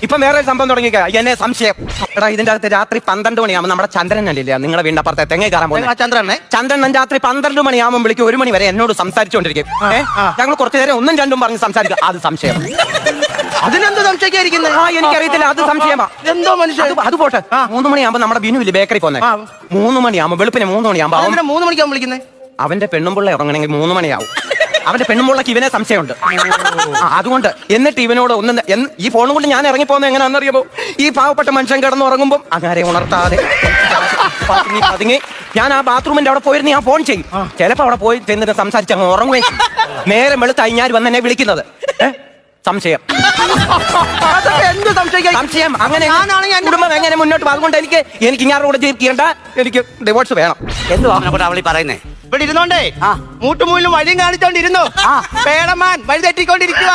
ഇപ്പൊ വേറെ സംഭവം തുടങ്ങിക്ക എന്നെ സംശയം. എടാ ഇതിന്റെ അകത്ത് രാത്രി 12 മണിയാകുമ്പോൾ നമ്മുടെ ചന്ദ്രൻ അല്ലേ നിങ്ങളെ വീടിന്റെ അപ്പുറത്തെ തെങ്ങേ കയറാൻ പോകുന്നത് ചന്ദ്രൻ രാത്രി 12 മണിയാകുമ്പോൾ വിളിക്കും 1 മണി വരെ എന്നോട് സംസാരിച്ചുകൊണ്ടിരിക്കും. ഞങ്ങൾ കുറച്ചു നേരം 1ഉം 2ഉം പറഞ്ഞ് സംസാരിക്കുക. അത് സംശയം. അതിനെന്ത് സംശയിക്കാതിരിക്കുന്നത്? എനിക്കറിയത്തില്ല, അത് സംശയമാ. എന്തോ മനുഷ്യ അത് പോട്ടെ. 3 മണിയാകുമ്പോൾ നമ്മുടെ ബിനുവില് ബേക്കറി പോകുന്നത് 3 മണിയാകുമ്പോൾ വെളുപ്പിന് 3 മണിയാകുമ്പോൾ 3 മണിക്കാണ് വിളിക്കുന്നത്. അവന്റെ പെണ്ണുമ്പിള്ള ഇറങ്ങണമെങ്കിൽ 3 മണിയാവും. അവന്റെ പെണ്ണുമ്പിള്ളക്ക് ഇവനെ സംശയമുണ്ട്. അതുകൊണ്ട് എന്നിട്ട് ഇവനോട് ഈ ഫോണും കൊണ്ട് ഞാൻ ഇറങ്ങിപ്പോകുന്നത് എങ്ങനെയാണെന്നറിയുമോ? ഈ പാവപ്പെട്ട മനുഷ്യൻ കിടന്ന് ഉറങ്ങുമ്പോൾ അങ്ങനെ ഉണർത്താതെ പതുങ്ങി ഞാൻ ആ ബാത്റൂമിന്റെ അവിടെ പോയിരുന്നു ഞാൻ ഫോൺ ചെയ്യും. ചിലപ്പോ അവിടെ പോയി ചെന്നിട്ട് സംസാരിച്ച് അങ്ങ് ഉറങ്ങുകയും ചെയ്യും. നേരെ വെളുത്ത് അയിഞ്ഞാൽ വന്ന് എന്നെ വിളിക്കുന്നത്. സംശയം. എന്ത് സംശയം. അങ്ങനെ കുടുംബം എങ്ങനെ മുന്നോട്ട് പോകും? അതുകൊണ്ട് എനിക്ക് ഇങ്ങനെ കൂടെ ജീവിക്കേണ്ട, എനിക്ക് ഡിവോഴ്സ് വേണം. എന്തുവാ അവളി പറയുന്നേ? ഇവിടെ ഇരുന്നോണ്ടേ മൂട്ടുമൂലിനും വഴിയും കാണിച്ചോണ്ടിരുന്നു. പേടമാൻ വഴി തെറ്റിക്കൊണ്ടിരിക്കുക.